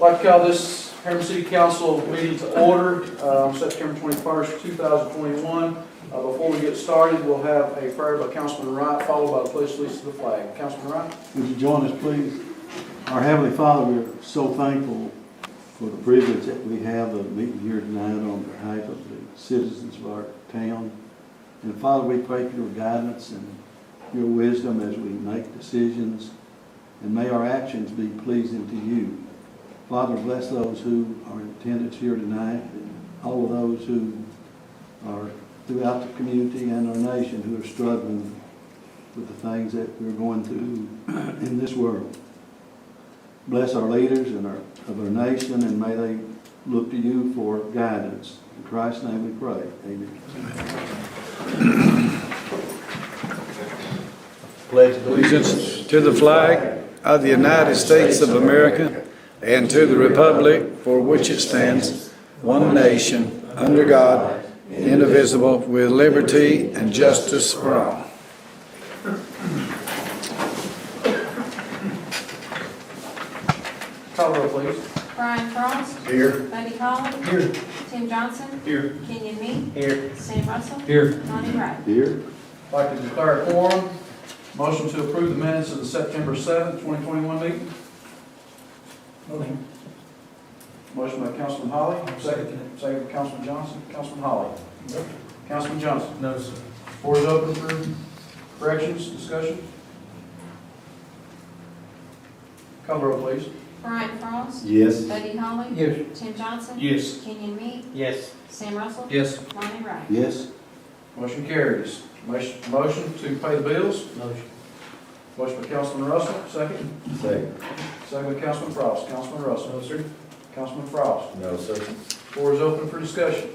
I'd like to call this Harriman City Council meeting to order on September 21st, 2021. Before we get started, we'll have a prayer by Councilman Wright, followed by the pledge allegiance to the flag. Councilman Wright. Would you join us, please? Our Heavenly Father, we're so thankful for the privilege that we have of meeting here tonight on behalf of the citizens of our town. And Father, we pray for your guidance and your wisdom as we make decisions, and may our actions be pleasing to you. Father, bless those who are in attendance here tonight, and all of those who are throughout the community and our nation who are struggling with the things that we're going through in this world. Bless our leaders and of our nation, and may they look to you for guidance. In Christ's name we pray. Amen. Pledge allegiance to the flag of the United States of America and to the republic for which it stands, one nation, under God, indivisible, with liberty and justice for all. Call the roll, please. Brian Frost. Here. Buddy Holly. Here. Tim Johnson. Here. Kenyon Me. Here. Sam Russell. Here. Lonnie Wright. Here. I'd like to declare a quorum. Motion to approve the minutes of the September 7th, 2021 meeting. Motion by Councilman Holly. Second by Councilman Johnson. Councilman Holly. Councilman Johnson. No, sir. Floor is open for corrections, discussion. Call the roll, please. Brian Frost. Yes. Buddy Holly. Yes. Tim Johnson. Yes. Kenyon Me. Yes. Sam Russell. Yes. Lonnie Wright. Yes. Motion carries. Motion to pay the bills. Motion. Motion by Councilman Russell, second. Second. Second by Councilman Frost. Councilman Russell. No, sir. Councilman Frost. No, sir. Floor is open for discussion.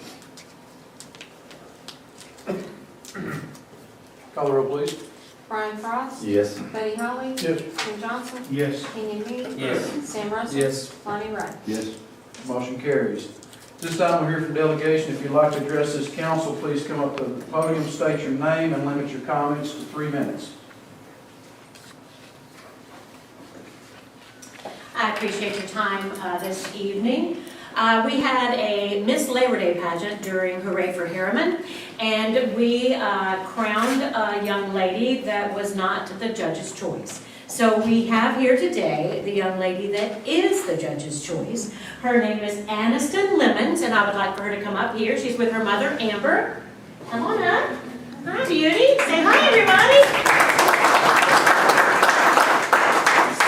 Call the roll, please. Brian Frost. Yes. Buddy Holly. Yes. Tim Johnson. Yes. Kenyon Me. Yes. Sam Russell. Yes. Lonnie Wright. Yes. Motion carries. This time we're here for delegation. If you'd like to address this council, please come up to the podium, state your name, and limit your comments to 3 minutes. I appreciate your time this evening. We had a Miss Labor Day pageant during Hooray for Harriman, and we crowned a young lady that was not the judge's choice. So we have here today the young lady that is the judge's choice. Her name is Aniston Lemons, and I would like for her to come up here. She's with her mother, Amber. Come on up. Hi, beauty. Say hi, everybody.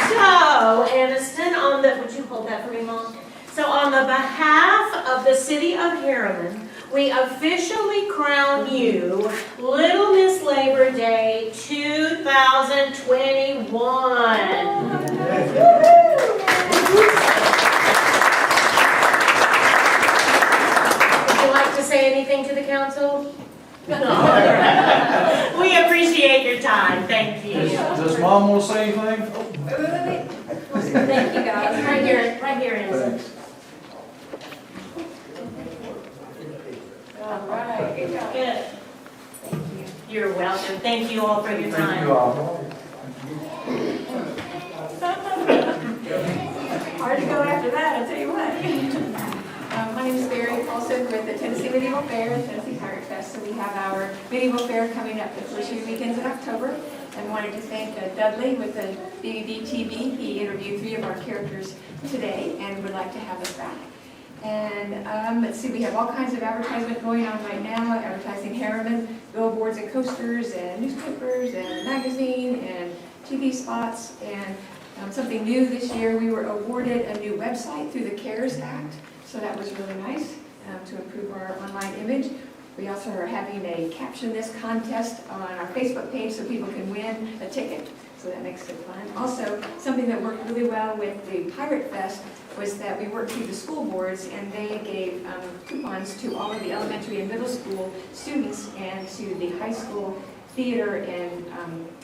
So, Aniston, would you hold that for me, Mom? So on the behalf of the city of Harriman, we officially crown you Little Miss Labor Day 2021. Would you like to say anything to the council? No. We appreciate your time. Thank you. Does Mom want to say anything? Thank you, guys. Right here, Aniston. All right. Good. Thank you. You're welcome. Thank you all for your time. Thank you all. Hard to go after that, I'll tell you what. My name is Barry Paulson with the Tennessee Medieval Fair and Tennessee Pirate Fest. So we have our medieval fair coming up the first few weekends in October. And wanted to thank Dudley with the BBD TV. He interviewed 3 of our characters today and would like to have us back. And let's see, we have all kinds of advertisement going on right now, advertising Harriman, billboards and coasters and newspapers and magazine and TV spots. And something new this year, we were awarded a new website through the CARES Act. So that was really nice to improve our online image. We also are having a Caption This contest on our Facebook page so people can win a ticket. So that makes it fun. Also, something that worked really well with the Pirate Fest was that we worked through the school boards and they gave coupons to all of the elementary and middle school students and to the high school theater and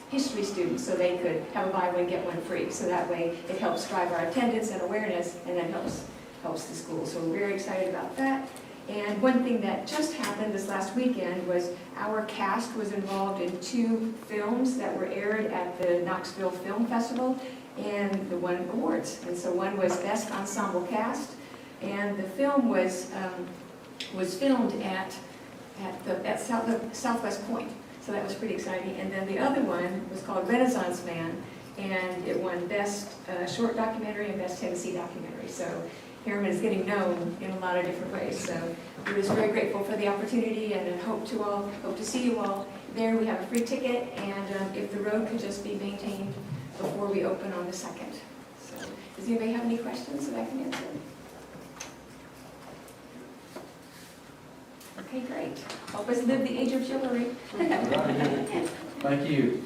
history students so they could have a buy one, get one free. So that way it helps drive our attendance and awareness and then helps the school. So we're very excited about that. And one thing that just happened this last weekend was our cast was involved in 2 films that were aired at the Knoxville Film Festival. and the won awards. And so one was Best Ensemble Cast, and the film was filmed at Southwest Point. So that was pretty exciting. And then the other one was called Renaissance Man, and it won Best Short Documentary and Best Tennessee Documentary. So Harriman is getting known in a lot of different ways. So we're just very grateful for the opportunity, and hope to see you all there. We have a free ticket, and if the road could just be maintained before we open on the 2nd. So does anybody have any questions that I can answer? Okay, great. Help us live the age of chivalry. Thank you.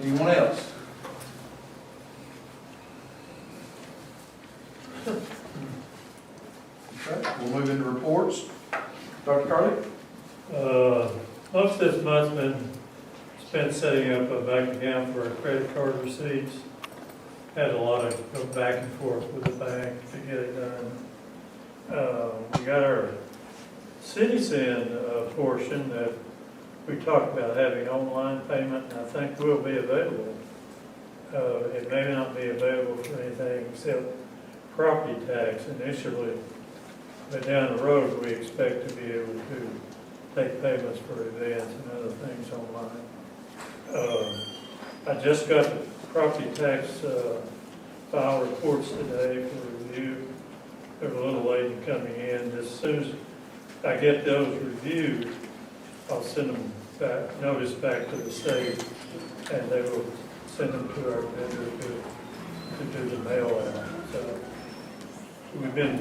Anyone else? Okay, we'll move into reports. Dr. Carly? Most of this month's been spent setting up a bank account for our credit card receipts. Had a lot of go back and forth with the bank to get it done. We got our citizen portion that we talked about having online payment, and I think will be available. It may not be available for anything except property tax initially, but down the road we expect to be able to take payments for events and other things online. I just got the property tax file reports today for review. They're a little late in coming in. As soon as I get those reviewed, I'll send them back, notice back to the state, and they will send them to our vendor to do the mail out. So we've been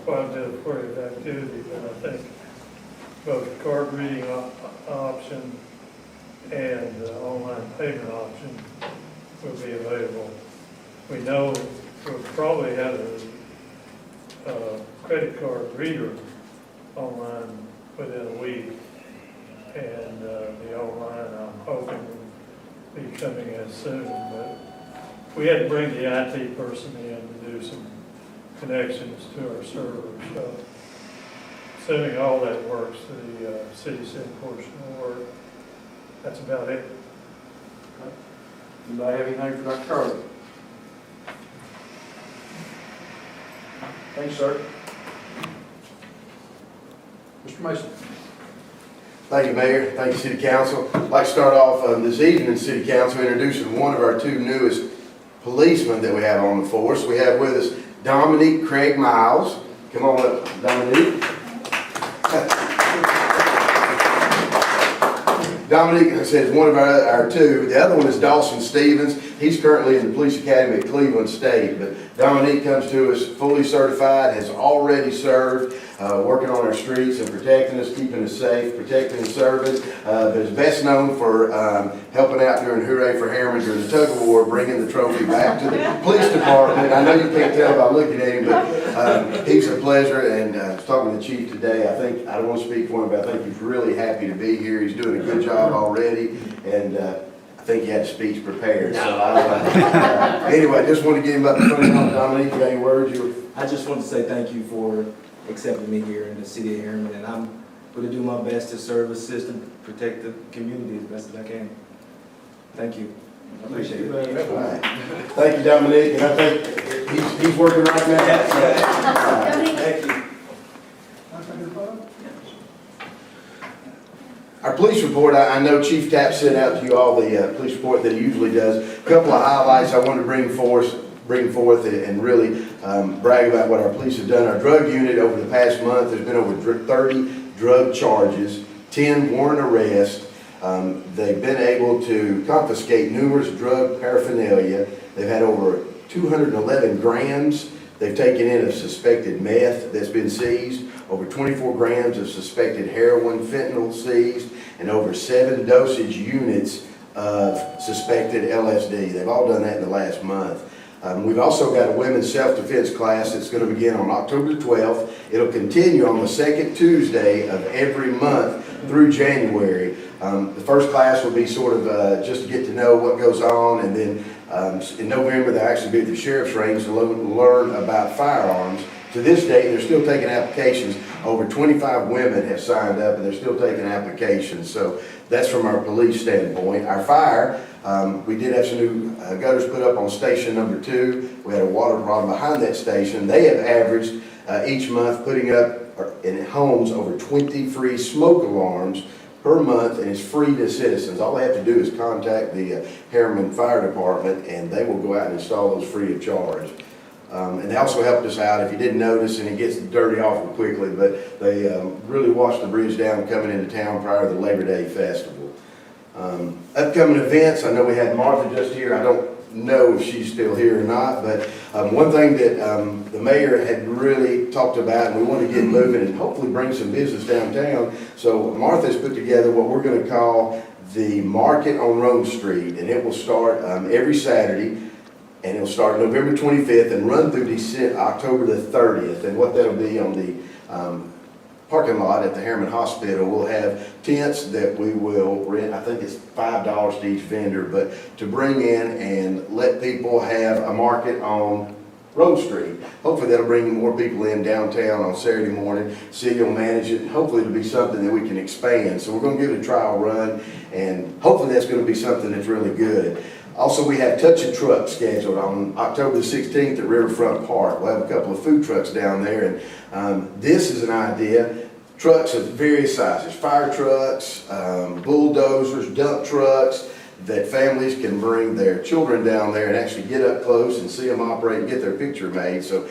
quite a bit of query activity, but I think both card reading option and online payment option will be available. We know we'll probably have a credit card reader online within a week, and the online I'm hoping will be coming as soon, but we had to bring the IT person in to do some connections to our server, so assuming all that works, the citizen portion will work. That's about it. Anybody have anything for Dr. Carly? Thanks, sir. Mr. Mason? Thank you, Mayor. Thank you, City Council. I'd like to start off this evening in City Council introducing one of our two newest policemen that we have on the force. We have with us Dominique Craig Miles. Come on up, Dominique. Dominique, I said, is one of our two. The other one is Dawson Stevens. He's currently in the Police Academy at Cleveland State. But Dominique comes to us fully certified, has already served, working on our streets and protecting us, keeping us safe, protecting and serving. But is best known for helping out during Hooray for Harriman during the tug of war, bringing the trophy back to the police department. I know you can't tell by looking at him, but he's a pleasure. And I was talking to the chief today. I don't want to speak for him, but I think he's really happy to be here. He's doing a good job already, and I think he had a speech prepared. So anyway, just want to get him up in front of Dominique. You got any words? I just want to say thank you for accepting me here in the city of Harriman, and I'm going to do my best to serve, assist, and protect the community as best as I can. Thank you. I appreciate it. All right. Thank you, Dominique. And I think he's working right now. Thank you. Our police report, I know Chief Tapp sent out to you all the police report that he usually does. A couple of highlights I wanted to bring forth and really brag about what our police have done. Our drug unit over the past month, there's been over 30 drug charges, 10 warrant arrests. They've been able to confiscate numerous drug paraphernalia. They've had over 211 grams. They've taken in of suspected meth that's been seized, over 24 grams of suspected heroin, fentanyl seized, and over 7 dosage units of suspected LSD. They've all done that in the last month. We've also got a women's self-defense class that's going to begin on October 12th. It'll continue on the second Tuesday of every month through January. The first class will be sort of just to get to know what goes on, and then in November they'll actually be at the sheriff's range to learn about firearms. To this date, they're still taking applications. Over 25 women have signed up, and they're still taking applications. So that's from our police standpoint. Our fire, We did have some new gutters put up on station number 2. We had a water problem behind that station. They have averaged each month putting up in homes over 20 free smoke alarms per month, and it's free to citizens. All they have to do is contact the Harriman Fire Department, and they will go out and install those free of charge. And they also helped us out, if you didn't notice, and it gets dirty awful quickly, but they really washed the bridge down coming into town prior to the Labor Day Festival. Upcoming events, I know we had Martha just here. I don't know if she's still here or not, but one thing that the mayor had really talked about, and we want to get moving and hopefully bring some business downtown. So Martha's put together what we're going to call the Market on Rome Street, and it will start every Saturday, and it'll start November 25th and run through October the 30th. And what that'll be on the parking lot at the Harriman Hospital, we'll have tents that we will rent. I think it's $5 to each vendor, but to bring in and let people have a market on Rose Street. Hopefully that'll bring more people in downtown on Saturday morning. City will manage it, and hopefully it'll be something that we can expand. So we're going to give it a trial run, and hopefully that's going to be something that's really good. Also, we have Touch a Truck scheduled on October the 16th at Riverfront Park. We'll have a couple of food trucks down there, and this is an idea. Trucks of various sizes, fire trucks, bulldozers, dump trucks, that families can bring their children down there and actually get up close and see them operate and get their picture made. So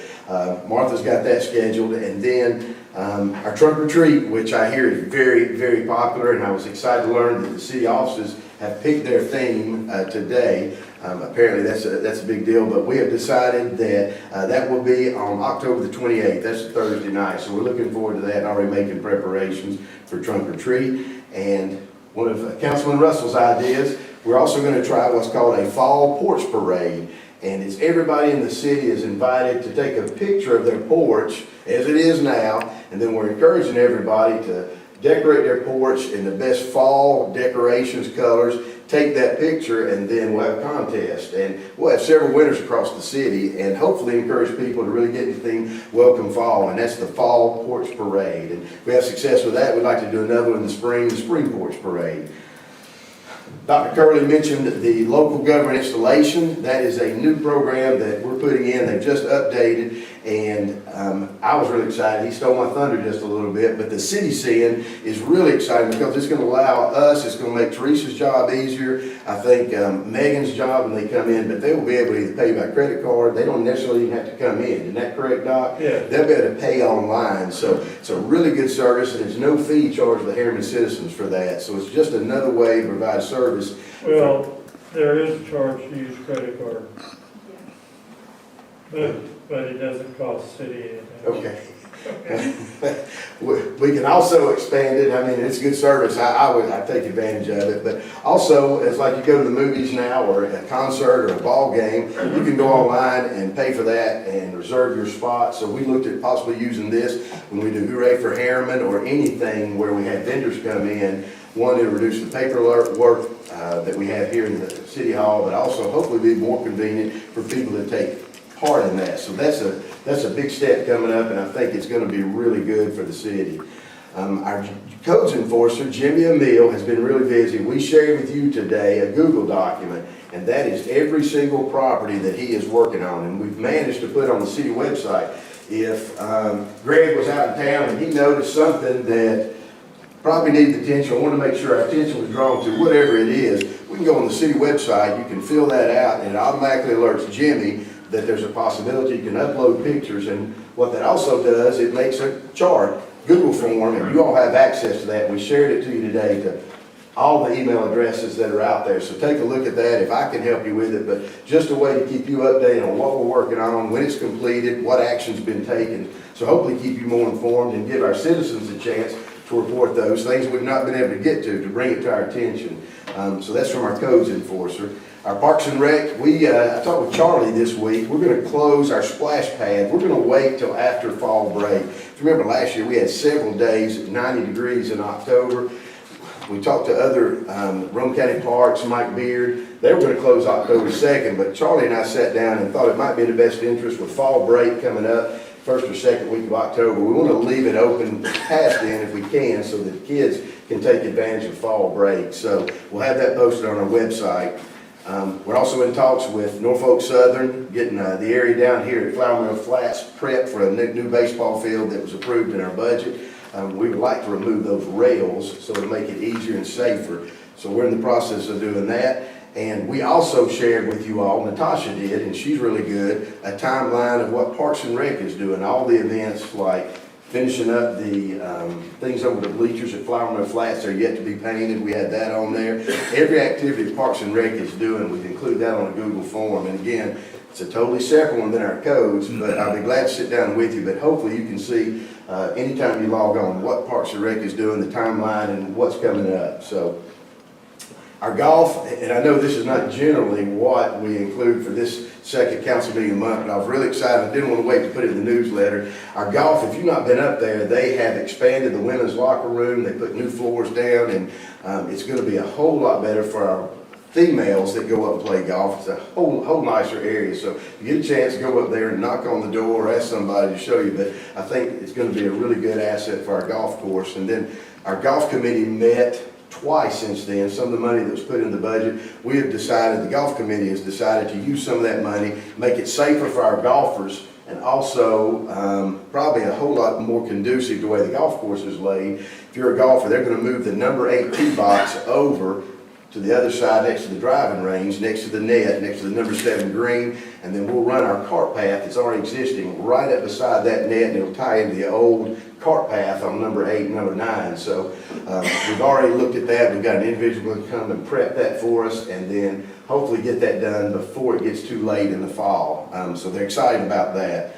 Martha's got that scheduled. And then our trunk or treat, which I hear is very, very popular, and I was excited to learn that the city offices have picked their theme today. Apparently that's a big deal, but we have decided that that will be on October the 28th. That's a Thursday night, so we're looking forward to that and already making preparations for trunk or treat. And one of Councilman Russell's ideas, we're also going to try what's called a fall porch parade. And it's everybody in the city is invited to take a picture of their porch as it is now, and then we're encouraging everybody to decorate their porch in the best fall decorations, colors, take that picture, and then we'll have a contest. And we'll have several winners across the city, and hopefully encourage people to really get the theme Welcome Fall, and that's the Fall Porch Parade. And if we have success with that, we'd like to do another one in the Spring Porch Parade. Dr. Curley mentioned the local government installation. That is a new program that we're putting in. They've just updated, and I was really excited. He stole my thunder just a little bit, but the city seeing is really exciting because it's going to allow us, it's going to make Teresa's job easier. I think Megan's job when they come in, but they will be able to either pay by credit card. They don't necessarily even have to come in. Isn't that correct, Doc? Yeah. They'll be able to pay online. So it's a really good service, and there's no fee charged the Harriman citizens for that. So it's just another way to provide service. Well, there is a charge to use credit card. But it doesn't cost the city anything. Okay. We can also expand it. I mean, it's good service. I take advantage of it. But also, it's like you go to the movies now, or a concert, or a ball game, you can go online and pay for that and reserve your spot. So we looked at possibly using this when we do Hooray for Harriman or anything where we have vendors come in. One, it'll reduce the paperwork that we have here in the city hall, but also hopefully be more convenient for people to take part in that. So that's a big step coming up, and I think it's going to be really good for the city. Our codes enforcer, Jimmy Emile, has been really busy. We shared with you today a Google document, and that is every single property that he is working on, and we've managed to put on the city website. If Greg was out in town and he noticed something that probably needed attention, I want to make sure our attention was drawn to whatever it is, we can go on the city website, you can fill that out, and it automatically alerts Jimmy that there's a possibility you can upload pictures. And what that also does, it makes a chart, Google form, and you all have access to that. We shared it to you today to all the email addresses that are out there. So take a look at that if I can help you with it, but just a way to keep you updated on what we're working on, when it's completed, what action's been taken. So hopefully keep you more informed and give our citizens a chance to report those things we've not been able to get to bring it to our attention. So that's from our codes enforcer. Our Parks and Rec, I talked with Charlie this week. We're going to close our splash pad. We're going to wait till after fall break. If you remember last year, we had several days at 90 degrees in October. We talked to other Rome County Parks, Mike Beard. They were going to close October 2nd, but Charlie and I sat down and thought it might be in the best interest with fall break coming up, first or second week of October. We want to leave it open past then if we can, so that the kids can take advantage of fall break. So we'll have that posted on our website. We're also in talks with Norfolk Southern, getting the area down here at Flower Mill Flats prepped for a new baseball field that was approved in our budget. We would like to remove those rails so to make it easier and safer. So we're in the process of doing that. And we also shared with you all, Natasha did, and she's really good, a timeline of what Parks and Rec is doing. All the events like finishing up the things over the bleachers at Flower Mill Flats are yet to be painted. We had that on there. Every activity Parks and Rec is doing, we've included that on a Google form. And again, it's a totally separate one than our codes, but I'll be glad to sit down with you. But hopefully you can see anytime you log on what Parks and Rec is doing, the timeline, and what's coming up. So our golf, and I know this is not generally what we include for this second council meeting of the month, but I was really excited. I didn't want to wait to put it in the newsletter. Our golf, if you've not been up there, they have expanded the women's locker room. They put new floors down, and it's going to be a whole lot better for our females that go up and play golf. It's a whole nicer area. So if you get a chance to go up there and knock on the door or ask somebody to show you, but I think it's going to be a really good asset for our golf course. And then our golf committee met twice since then. Some of the money that was put in the budget, we have decided, the golf committee has decided to use some of that money, make it safer for our golfers, and also probably a whole lot more conducive to the way the golf course is laid. If you're a golfer, they're going to move the number 8 tee box over to the other side next to the driving range, next to the net, next to the number 7 green, and then we'll run our cart path that's already existing right up beside that net, and it'll tie into the old cart path on number 8 and number 9. So we've already looked at that. We've got an individual to come and prep that for us, and then hopefully get that done before it gets too late in the fall. So they're excited about that.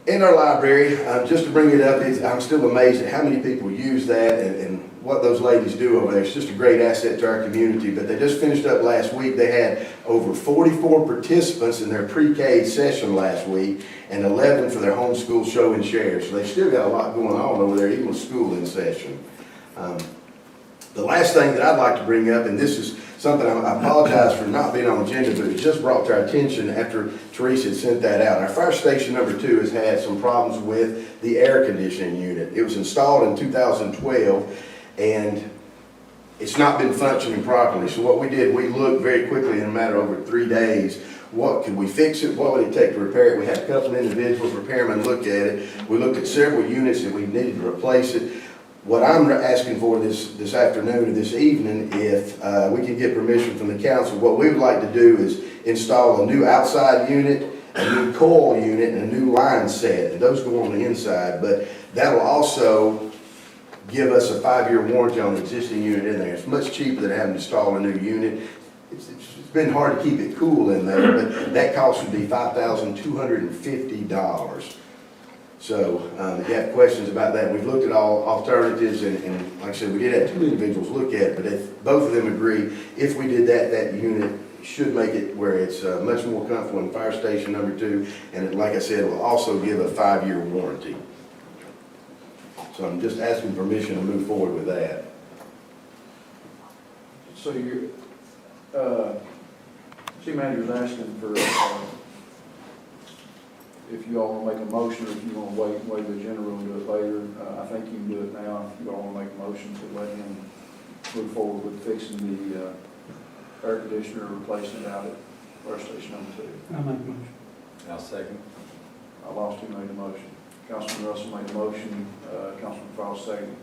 In our library, just to bring it up, I'm still amazed at how many people use that and what those ladies do over there. It's just a great asset to our community. But they just finished up last week. They had over 44 participants in their pre-K session last week and 11 for their homeschool show and share. So they still got a lot going on over there, even with school in session. The last thing that I'd like to bring up, and this is something I apologize for not being on the agenda, but it was just brought to our attention after Teresa had sent that out. Our fire station number 2 has had some problems with the air conditioning unit. It was installed in 2012, and it's not been functioning properly. So what we did, we looked very quickly in a matter of over 3 days. What could we fix it? What would it take to repair it? We had a couple of individuals, repairmen, look at it. We looked at several units that we needed to replace it. What I'm asking for this afternoon or this evening, if we can get permission from the council, what we would like to do is install a new outside unit, a new coil unit, and a new line set. And those go on the inside, but that'll also give us a 5-year warranty on the existing unit in there. It's much cheaper than having to install a new unit. It's been hard to keep it cool in there, but that cost would be $5,250. So if you have questions about that, we've looked at all alternatives, and like I said, we did have 2 individuals look at it, but if both of them agree, if we did that unit should make it where it's much more comfortable in fire station number 2, and like I said, it will also give a 5-year warranty. So I'm just asking permission to move forward with that. So you're, city manager's asking for, if you all want to make a motion, or if you want to wait the agenda room and do it later. I think you can do it now if you all want to make a motion to let him move forward with fixing the air conditioner, replacing it out at fire station number 2. I'll make a motion. I'll second. I lost who made the motion. Councilman Russell made the motion, Councilman Frost second.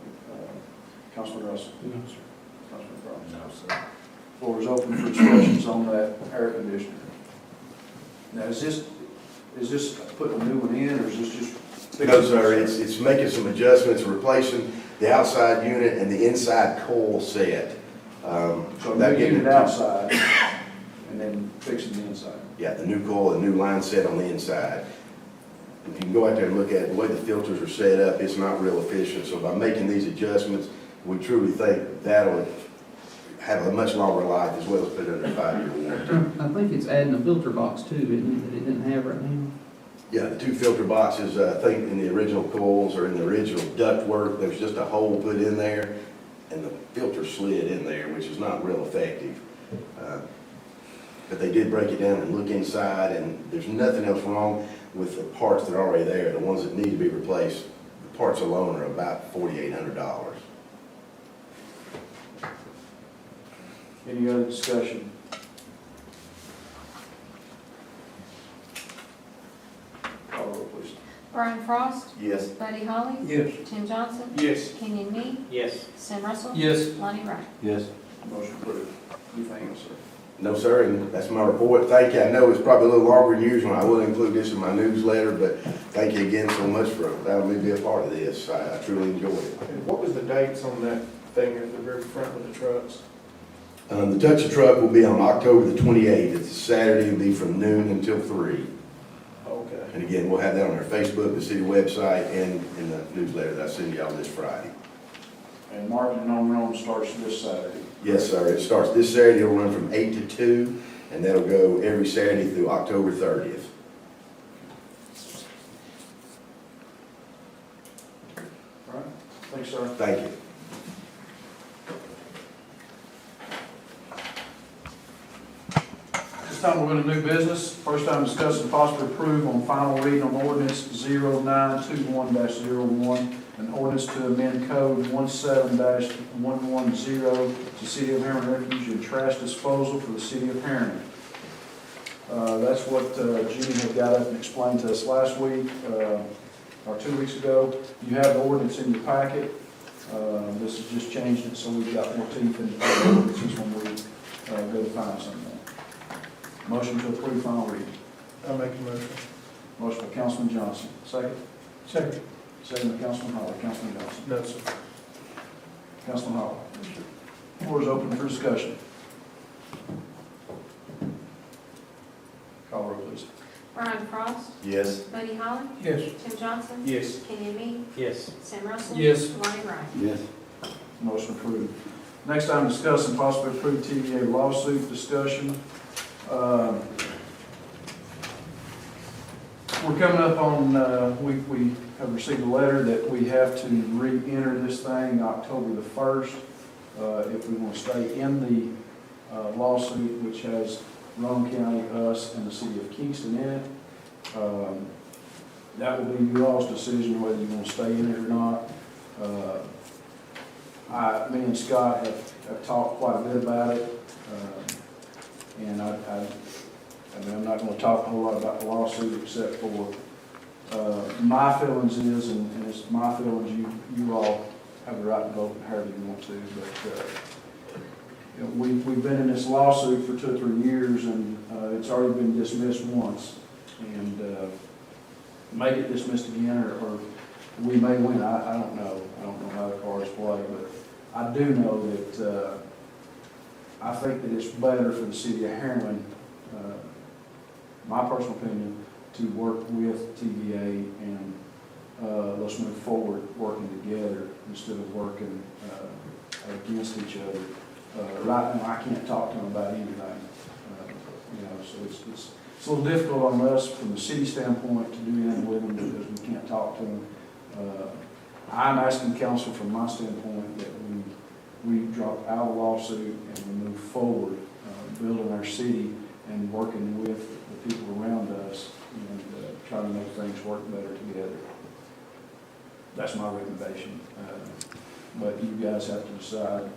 Councilman Russell. No, sir. Councilman Frost. No, sir. Floor is open for discussions on that air conditioner. Now, is this putting a new one in, or is this just fixing? No, sir, it's making some adjustments, replacing the outside unit and the inside coil set. So that new getting unit it- outside, and then fixing the inside. Yeah, the new coil, the new line set on the inside. If you can go out there and look at it, the way the filters are set up, it's not real efficient. So by making these adjustments, we truly think that'll have a much longer life, as well as put under a 5-year warranty. I think it's adding a filter box too, isn't it, that it didn't have right now? Yeah, the 2 filter boxes, I think in the original coils or in the original ductwork, there's just a hole put in there, and the filter slid in there, which is not real effective. But they did break it down and look inside, and there's nothing else wrong with the parts that are already there. The ones that need to be replaced, the parts alone are about $4,800. Any other discussion? Brian Frost. Yes. Buddy Holly. Yes. Tim Johnson. Yes. Kenyon Me. Yes. Sam Russell. Yes. Lonnie Wright. Yes. Motion approved. Anything else, sir? No, sir, and that's my report. Thank you. I know it's probably a little longer than usual. I will include this in my newsletter, but thank you again so much for allowing me to be a part of this. I truly enjoyed it. And what was the dates on that thing at the very front with the trucks? The Touch a Truck will be on October the 28th. It's a Saturday. It'll be from noon until 3. Okay. And again, we'll have that on our Facebook, the city website, and in the newsletter that I send y'all this Friday. And marketing on Rome starts this Saturday. Yes, sir. It starts this Saturday. It'll run from 8 to 2, and that'll go every Saturday through October 30th. All right, thanks, sir. Thank you. This time we're going to do business. First time discussing possibly approve on final reading on ordinance 0921-01, an ordinance to amend code 17-110 to City of Harriman Refuge and Trash Disposal for the City of Harriman. That's what Judy had got up and explained to us last week, or 2 weeks ago. You have the ordinance in your packet. This has just changed it so we've got more teeth in the ordinances when we go to find something. Motion to approve final reading. I'll make a motion. Motion by Councilman Johnson. Second. Second. Second by Councilman Holly. Councilman Johnson. No, sir. Councilman Holly. Floor is open for discussion. Call roll, please. Brian Frost. Yes. Buddy Holly. Yes. Tim Johnson. Yes. Kenyon Me. Yes. Sam Russell. Yes. Lonnie Wright. Yes. Motion approved. Next item, discuss and possibly approve TVA lawsuit discussion. We're coming up on, we have received a letter that we have to re-enter this thing October the 1st. If we want to stay in the lawsuit, which has Rome County, us, and the city of Kingston in it. That will be you all's decision whether you want to stay in it or not. Me and Scott have talked quite a bit about it. And I mean, I'm not going to talk a whole lot about the lawsuit except for my feelings is, and it's my feelings, you all have the right to vote however you want to, but you know, we've been in this lawsuit for 2 or 3 years, and it's already been dismissed once, and may get dismissed again, or we may win. I don't know. I don't know how the cards play, but I do know that I think that it's better for the city of Harriman, my personal opinion, to work with TVA and let's move forward working together instead of working against each other. Right now, I can't talk to them about anything, you know, so it's a little difficult on us from the city standpoint to do anything with them because we can't talk to them. I'm asking council from my standpoint that we drop out of the lawsuit and we move forward, building our city and working with the people around us and trying to make things work better together. That's my recommendation. But you guys have to decide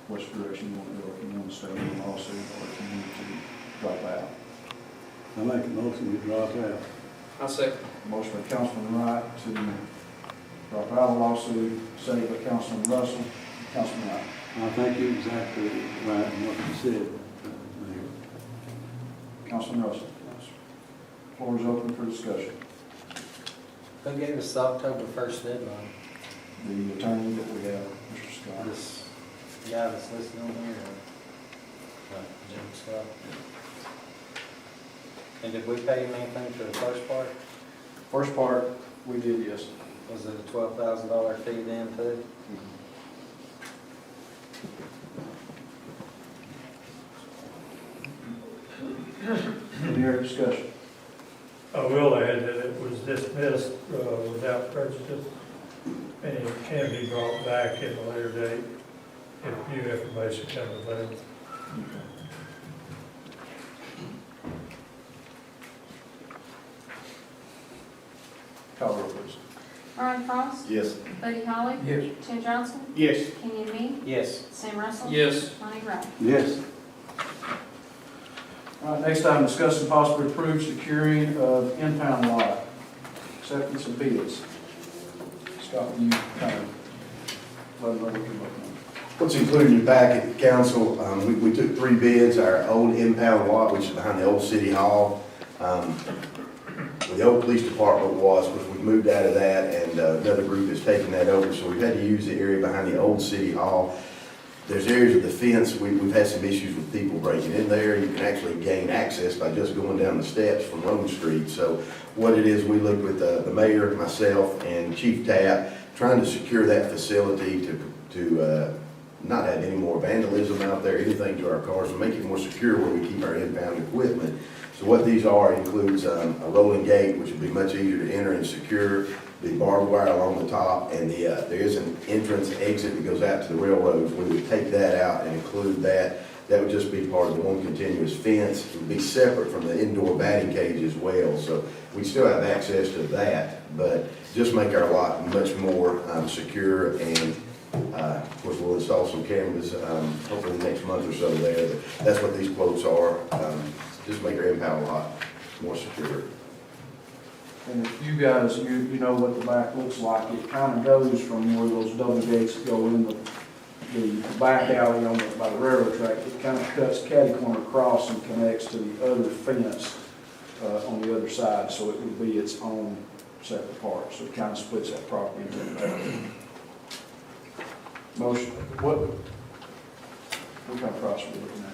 which direction you want to go, if you want to stay in the lawsuit or if you want to drop out. I make a motion to drop out. I'll second. Motion by Councilman Wright to drop out of the lawsuit, second by Councilman Russell. Councilman Wright. I think you're exactly right in what you said, Mayor. Councilman Russell. Floor is open for discussion. Who gave us the October 1st deadline? The attorney that we have, Mr. Scott. This guy that's listed on here, Jim Scott. And did we pay him anything for the first part? First part, we did, yes. Was it a $12,000 fee then too? Any other discussion? I will add that it was dismissed without prejudice, and it can be brought back at a later date if new information comes available. Call roll, please. Brian Frost. Yes. Buddy Holly. Yes. Tim Johnson. Yes. Kenyon Me. Yes. Sam Russell. Yes. Lonnie Wright. Yes. All right, next item, discuss and possibly approve securing of impound lot. acceptance of bids. Scott, will you kind of let them know what you're looking at? What's included in your packet, council, we took 3 bids, our old impound lot, which is behind the old city hall. Where the old police department was, we moved out of that, and another group has taken that over, so we've had to use the area behind the old city hall. There's areas of the fence, we've had some issues with people breaking in there. You can actually gain access by just going down the steps from Rome Street. So what it is, we looked with the mayor, myself, and Chief Tapp, trying to secure that facility to not have any more vandalism out there, anything to our cars, and make it more secure where we keep our impound equipment. So what these are includes a rolling gate, which would be much easier to enter and secure, the barbed wire along the top, and there is an entrance exit that goes out to the railroads. We would take that out and include that. That would just be part of the one continuous fence. It would be separate from the indoor batting cage as well. So we still have access to that, but just make our lot much more secure. And of course, we'll install some cameras hopefully the next month or so there. But that's what these quotes are. Just make our impound lot more secure. And if you guys, you know what the back looks like, it kind of goes from where those double gates go in the back alley by the railroad track. It kind of cuts catty corner across and connects to the other fence on the other side, so it would be its own separate part. So it kind of splits that property into two. Motion, what kind of price are we looking at?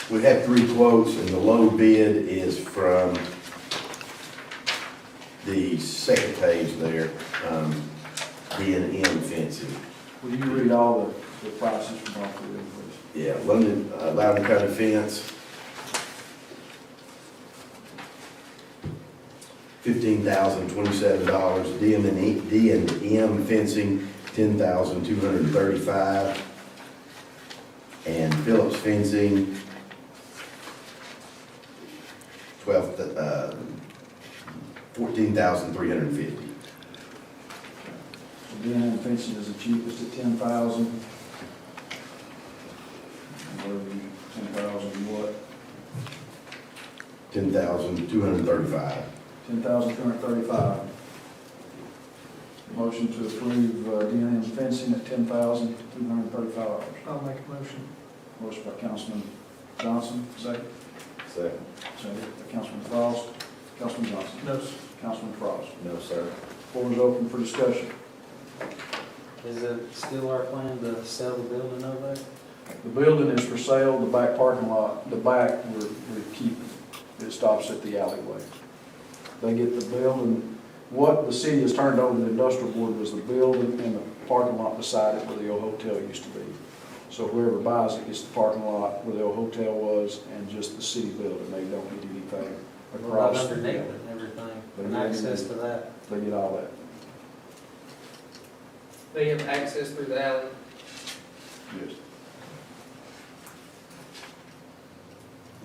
We had 3 quotes, and the low bid is from the second page there, B&M fencing. Will you read all the prices from all 3 of them, please? Yeah, London, Loudoun County Fence, $15,027. D&M fencing, $10,235. And Phillips fencing, $14,350. D&M fencing is the cheapest at 10,000. Where are we, 10,000 what? 10,235. 10,235. Motion to approve D&M fencing at $10,235. I'll make a motion. Motion by Councilman Johnson, second. Second. Second by Councilman Frost. Councilman Johnson. No, sir. Councilman Frost. No, sir. Floor is open for discussion. Is it still our plan to sell the building over there? The building is for sale, the back parking lot, the back we're keeping. It stops at the alleyway. They get the building, what the city has turned over to the industrial board was the building and the parking lot beside it where the old hotel used to be. So whoever buys it gets the parking lot where the old hotel was and just the city building. They don't get anything What about across. underneath it and everything, and access to that? They get all that. They have access through the alley. Yes.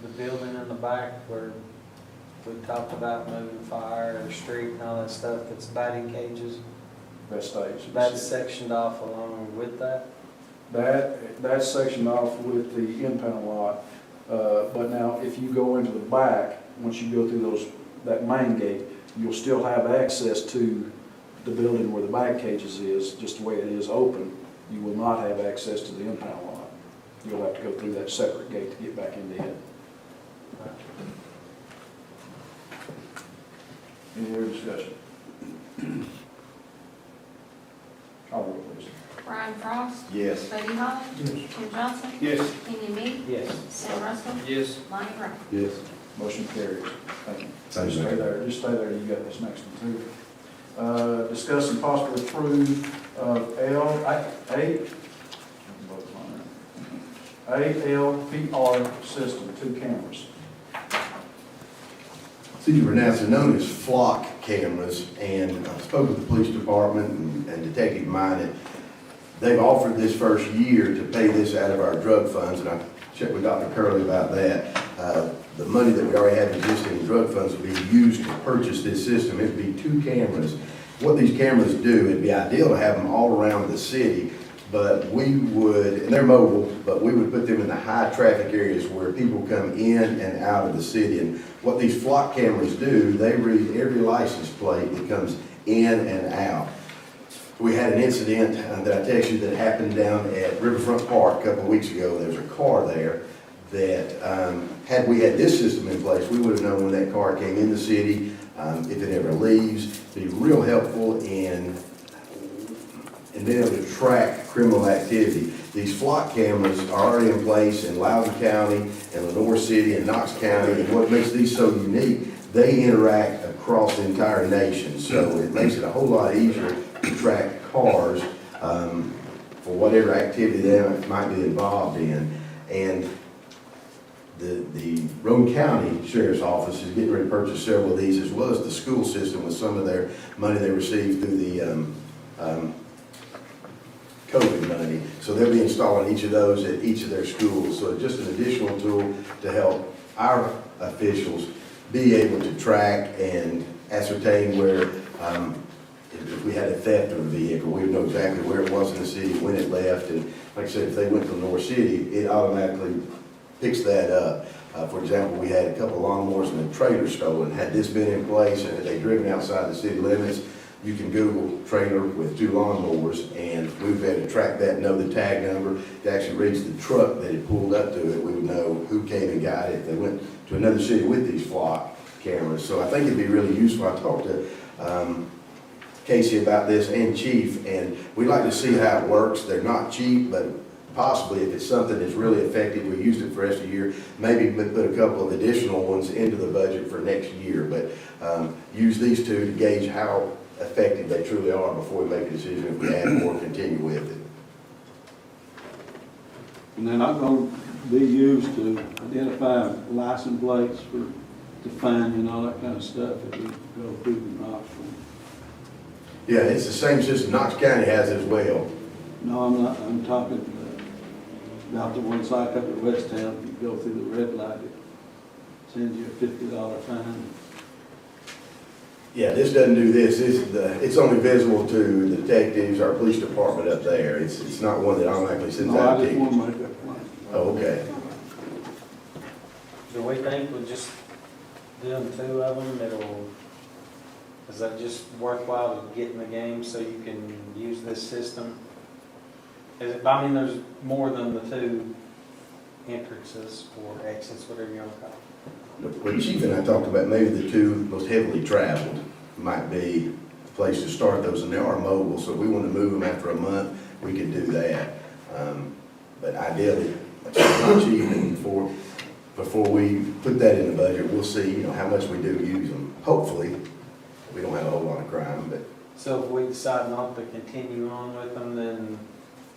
The building in the back where we talked about moving fire or street and all that stuff, that's batting cages, That stays. that's sectioned off along with that? That's sectioned off with the impound lot, but now if you go into the back, once you go through that main gate, you'll still have access to the building where the bag cages is, just the way it is open. You will not have access to the impound lot. You'll have to go through that separate gate to get back into it. Any other discussion? Call roll, please. Brian Frost. Yes. Buddy Holly. Yes. Tim Johnson. Yes. Kenny Me. Yes. Sam Russell. Yes. Lonnie Wright. Yes. Motion carries. Thank you. Thank you. Just stay there, you got this next one too. Discuss and possibly approve ALPR system, 2 cameras. City of Renassa, they're known as flock cameras, and I spoke with the police department and Detective Minot. They've offered this first year to pay this out of our drug funds, and I checked with Dr. Curley about that. The money that we already have existing in drug funds will be used to purchase this system. It'd be 2 cameras. What these cameras do, it'd be ideal to have them all around the city, but we would, and they're mobile, but we would put them in the high traffic areas where people come in and out of the city. And what these flock cameras do, they read every license plate that comes in and out. We had an incident that I texted you that happened down at Riverfront Park a couple of weeks ago. There was a car there that, had we had this system in place, we would have known when that car came in the city, if it ever leaves. It'd be real helpful in being able to track criminal activity. These flock cameras are already in place in Loudoun County and Lenore City and Knox County, and what makes these so unique, they interact across the entire nation. So it makes it a whole lot easier to track cars for whatever activity they might be involved in. And the Roane County Sheriff's Office is getting ready to purchase several of these, as well as the school system with some of their money they received through the COVID money. So they'll be installing each of those at each of their schools. So just an additional tool to help our officials be able to track and ascertain where, if we had a theft of a vehicle, we would know exactly where it was in the city, when it left. And like I said, if they went to North City, it automatically picks that up. For example, we had a couple of lawnmowers and a trailer stolen. Had this been in place and had they driven outside the city limits, you can Google trailer with 2 lawnmowers, and we've been able to track that, know the tag number. It actually reads the truck that it pulled up to it. We would know who came and got it. They went to another city with these flock cameras. So I think it'd be really useful. I talked to Casey about this and Chief, and we'd like to see how it works. They're not cheap, but possibly if it's something that's really effective, we used it for the rest of the year, maybe put a couple of additional ones into the budget for next year. But use these 2 to gauge how effective they truly are before we make a decision if we add more or continue with it. And they're not going to be used to identify license plates to find and all that kind of stuff that we go through the Knox. Yeah, it's the same system Knox County has as well. No, I'm not, I'm talking about the one side up at West Town. If you go through the red light, it sends you a $50 fine. Yeah, this doesn't do this. It's only visible to the detectives, our police department up there. It's not one that automatically sends No, out I just tickets. want to make that point. Oh, okay. Do we think with just doing 2 of them, is that just worthwhile to get in the game so you can use this system? I mean, there's more than the 2 entrances or exits, whatever you want to call it. What Chief and I talked about, maybe the 2 most heavily traveled might be a place to start those, and they are mobile, so if we want to move them after a month, we could do that. But ideally, it's not cheap, and before we put that in the budget, we'll see, how much we do use them. Hopefully, we don't have a whole lot of crime, but. So if we decide not to continue on with them, then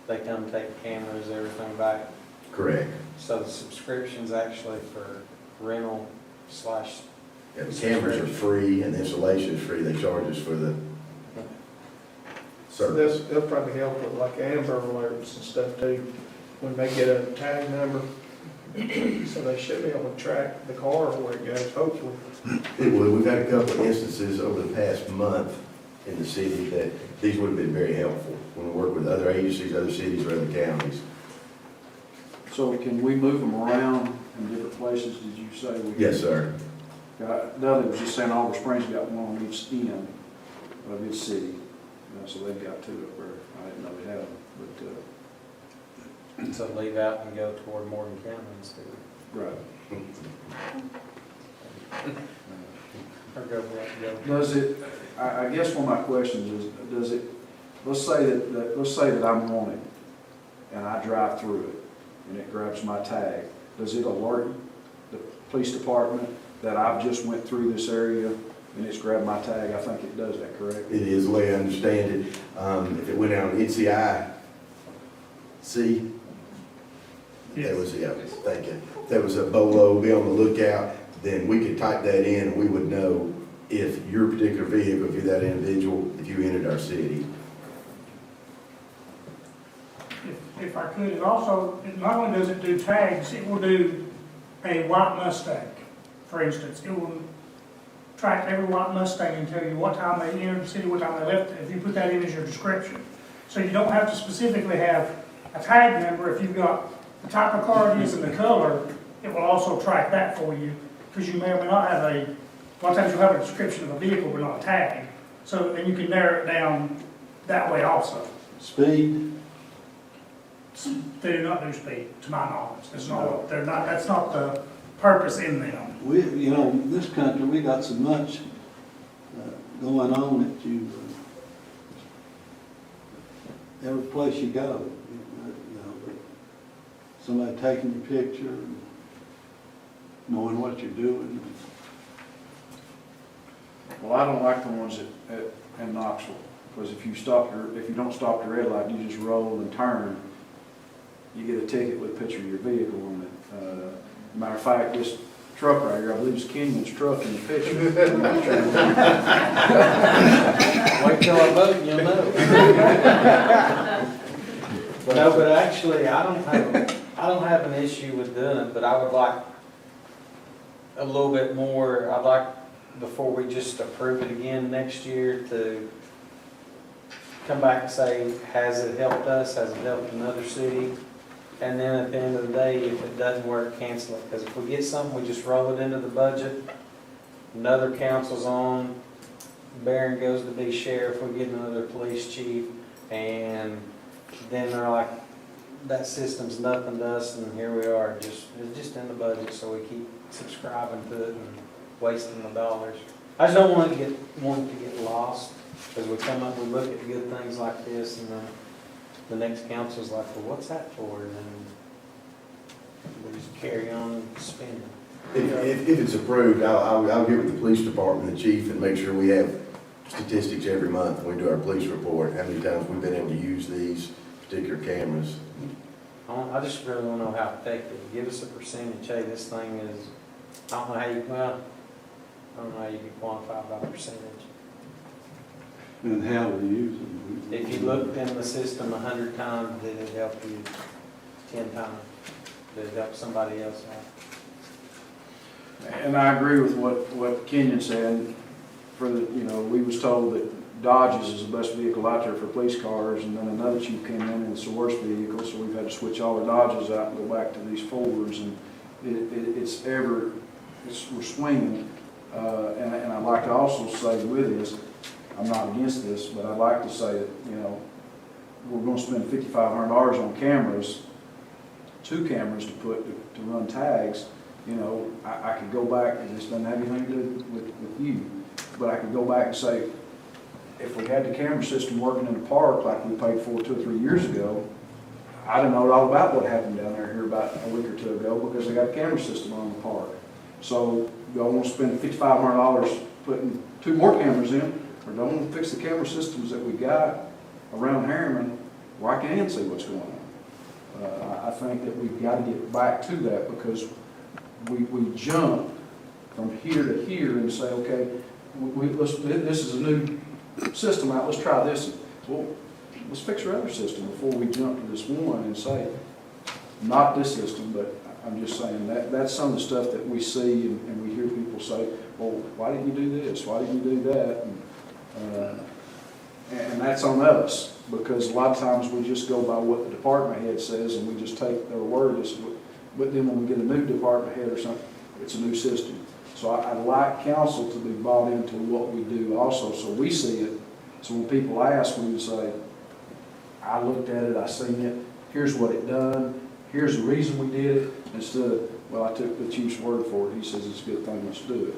they come take cameras, everything back? Correct. So the subscription's actually for rental / Yeah, the cameras are free and the installation is free. They charge us for the So service. they'll probably help with like Amber Alerts and stuff too, when they get a tag number. So they should be able to track the car where it goes, hopefully. It would. We've had a couple of instances over the past month in the city that these would have been very helpful when we work with other agencies, other cities, or other counties. So can we move them around in different places, did you say? Yes, sir. Dudley was just saying Oliver Springs got one on each end of its city. So they've got 2 up there. I didn't know they had them, So leave out and go toward Morgan County instead. right. Or go back, Does it, I guess one of my questions is, does it, let's say that I'm on it and I drive through it and it grabs my tag, does it alert the police department that I've just went through this area and it's grabbed my tag? I think it does that, correct? It is the way I understand it. If it went out on NCI, there was, thank you. If there was a BOLO, be on the lookout, then we could type that in and we would know if your particular vehicle, if you're that individual, if you entered our city. If I could, it also, it not only does it do tags, it will do a white Mustang, for instance. It will track every white Mustang and tell you what time they entered the city, what time they left it, if you put that in as your description. So you don't have to specifically have a tag number. If you've got the type of car it is and the color, it will also track that for you, because you may or may not have a lot of times you'll have a description of a vehicle, but not a tag. So then you can narrow it down that way also. Speed, They do not do speed, to my knowledge. It's not, they're not, that's not the purpose in them. we, you know, in this country, we got so much going on that you, every place you go, you know, somebody taking your picture, and knowing what you're doing. Well, I don't like the ones in Knoxville, because if you don't stop the red light, you just roll and turn, you get a ticket with a picture of your vehicle on it. Matter of fact, this truck right here, I believe it's Kenyon's truck in the picture. Wait till I vote, and you'll know. No, but actually, I don't have an issue with doing it, but I would like a little bit more. I'd like, before we just approve it again next year, to come back and say, has it helped us, has it helped another city? And then at the end of the day, if it doesn't work, cancel it. Because if we get something, we just roll it into the budget. Another council's on, Barron goes to be sheriff, we get another police chief, and then they're like, that system's nothing to us, and here we are, it's just in the budget, so we keep subscribing to it and wasting the dollars. I just don't want it to get lost, because we come up, we look at good things like this, and then the next council's like, well, what's that for? And then we just carry on spending. If it's approved, I'll get with the police department, the chief, and make sure we have statistics every month when we do our police report, how many times we've been able to use these particular cameras. I just really want to know how effective. Give us a percentage. Hey, this thing is, I don't know how you can quantify by percentage. And how we use them. If you looked in the system 100 times, did it help you 10 times? Did it help somebody else out? And I agree with what Kenyon said. We was told that Dodges is the best vehicle out there for police cars, and then another chief came in and it's the worst vehicle, so we've had to switch all the Dodges out and go back to these Fords, and we're swinging. And I'd like to also say with this, I'm not against this, but I'd like to say that, we're going to spend $5,500 on cameras, 2 cameras to run tags. I could go back, and this doesn't have anything to do with you, but I could go back and say, if we had the camera system working in the park like we paid for 2 or 3 years ago, I didn't know all about what happened down there here about a week or 2 ago, because they got a camera system on the park. So y'all want to spend $5,500 putting 2 more cameras in, or don't want to fix the camera systems that we got around Harriman where I can see what's going on. I think that we've got to get back to that, because we jump from here to here and say, okay, this is a new system out, let's try this. Well, let's fix our other system before we jump to this one and say, not this system, but I'm just saying that's some of the stuff that we see and we hear people say, well, why didn't you do this? Why didn't you do that? And that's on us, because a lot of times we just go by what the department head says and we just take their word. But then when we get a new department head or something, it's a new system. So I'd like council to be bought into what we do also, so we see it. So when people ask, we would say, I looked at it, I seen it, here's what it done, here's the reason we did it, instead of, well, I took the chief's word for it, he says it's a good thing, let's do it.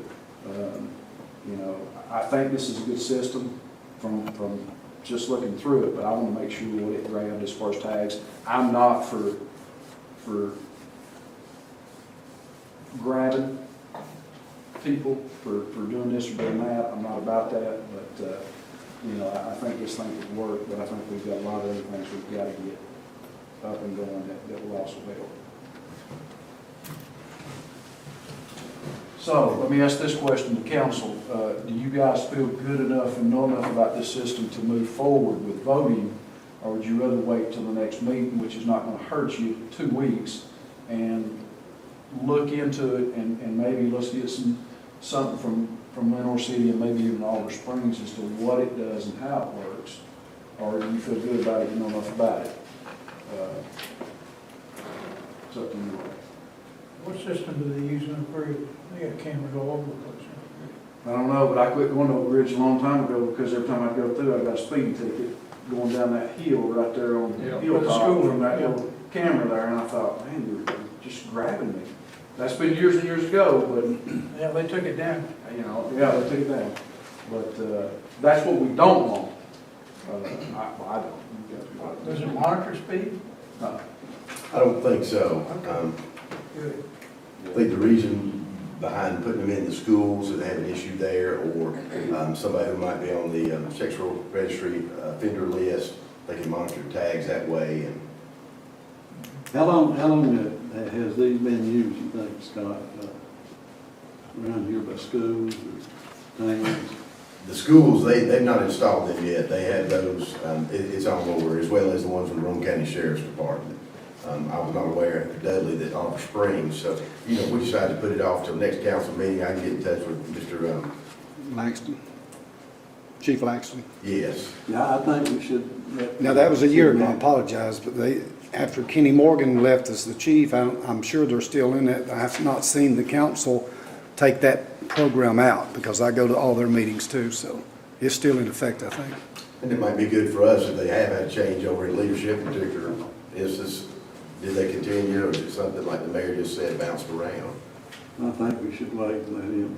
I think this is a good system from just looking through it, but I want to make sure what it grabbed as far as tags. I'm not for grabbing people for doing this or doing that. I'm not about that, but I think this thing could work, but I think we've got a lot of other things we've got to get up and going that will also help. So let me ask this question to council. Do you guys feel good enough and know enough about this system to move forward with voting, or would you rather wait till the next meeting, which is not going to hurt you, 2 weeks, and look into it and maybe let's get something from Lenore City and maybe even Alder Springs as to what it does and how it works, or you feel good about it, you know enough about it. It's up to you. What system do they use in the bridge? They got cameras all over the place. I don't know, but I quit going to a bridge a long time ago because every time I go through, I got a speeding ticket going down that hill right there on Yeah, the where the hilltop school from that is, yeah. little camera there, and I thought, man, you're just grabbing me. That's been years and years ago, but, Yeah, they took it down. you know, yeah, they took it down. But, that's what we don't want. I don't. You guys do. Does it monitor speed? No. I don't think so. Good. I think the reason behind putting them in the schools, that they have an issue there, or somebody who might be on the sexual registry offender list, they can monitor tags that way. And How long has these been used, you think, Scott, around here by schools or towns? the schools, they've not installed them yet. They have those, it's on order, as well as the ones from the Rome County Sheriff's Department. I was not aware, Dudley, that Oliver Springs, so, you know, if we decide to put it off till next council meeting, I can get in touch with Mr. Langston, Chief Langston. Yes. Yeah, I think we should. Now, that was a year ago, I apologize, but after Kenny Morgan left as the chief, I'm sure they're still in it. I have not seen the council take that program out, because I go to all their meetings too, so it's still in effect, I think. And it might be good for us if they have had a change over in leadership in particular instance. Did they continue, or is it something like the mayor just said, bounced around? I think we should wait and let him.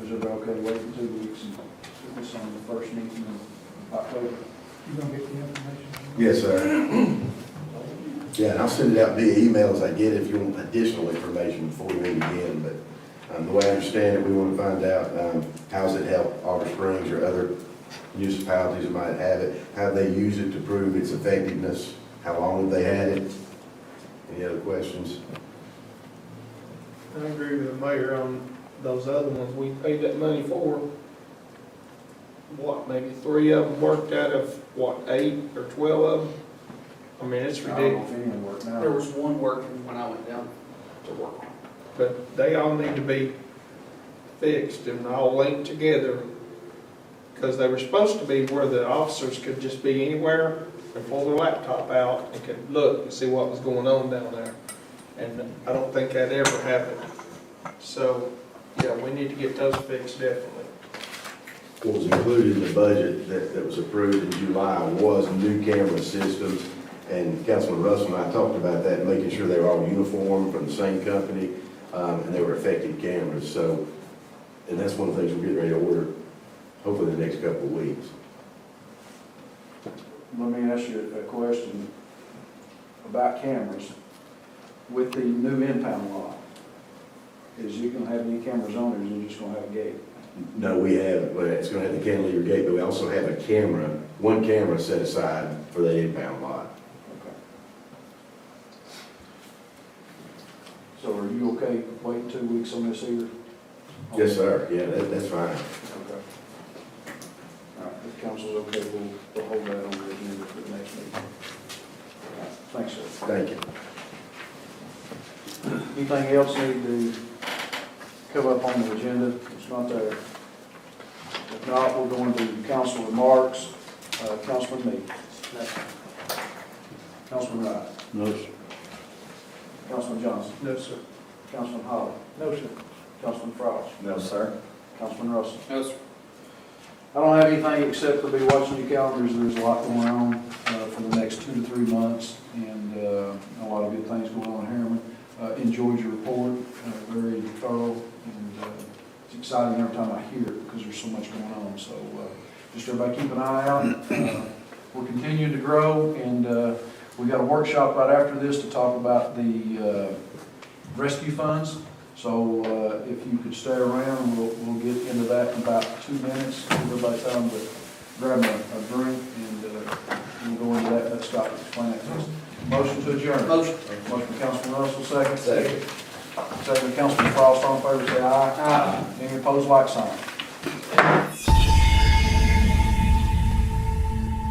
Is it okay waiting 2 weeks and put this on the first meeting in October? You gonna get the information? Yes, sir. Yeah, and I'll send it out via email as I get it if you want additional information before we meet again. But the way I understand it, we want to find out how's it help Oliver Springs or other municipalities that might have it, how they use it to prove its effectiveness, how long have they had it? Any other questions? I agree with the mayor on those other ones we paid that money for. What, maybe 3 of them worked out of, what, 8 or 12 of them? I mean, it's I don't know ridiculous, if any of them work now. There was one working when I went down to work. but they all need to be fixed and all linked together. Because they were supposed to be where the officers could just be anywhere and pull their laptop out and could look and see what was going on down there. And I don't think that ever happened. So, yeah, we need to get those fixed definitely. What was included in the budget that was approved in July was new camera systems. And Councilman Russell and I talked about that, making sure they were all uniform from the same company, and they were effective cameras. So, and that's one of the things we're getting ready to order, hopefully in the next couple of weeks. Let me ask you a question about cameras. With the new impound lot, is it gonna have any cameras on it, or is it just gonna have a gate? No, we have, but it's gonna have the cantilever gate, but we also have a camera, one camera set aside for the impound lot. Okay. So are you okay waiting 2 weeks on this either? Yes, sir, yeah, that's fine. Okay. All right, if council's okay, we'll hold that on the agenda for the next meeting. All right, thanks, sir. Thank you. Anything else need to come up on the agenda? It's not there. If not, we're going to council remarks. Councilman Meade. Councilman Wright. No, sir. Councilman Johnson. No, sir. Councilman Holly. No, sir. Councilman Frost. No, sir. Councilman Russell. No, sir. I don't have anything except for be watching your calendars. There's a lot going on for the next 2 to 3 months, and a lot of good things going on in Harriman. Enjoyed your report, very thorough, and it's exciting every time I hear it because there's so much going on. So just everybody keep an eye out. We're continuing to grow, and we got a workshop right after this to talk about the rescue funds. So if you could stay around, we'll get into that in about 2 minutes. Give everybody time to grab a drink, and we'll go into that. Let Scott explain that to us. Motion to adjourn. Motion. Motion from Councilman Russell, second. Second. Second, Councilman Frost, all in favor, say aye. Aye. Any opposed, like sign.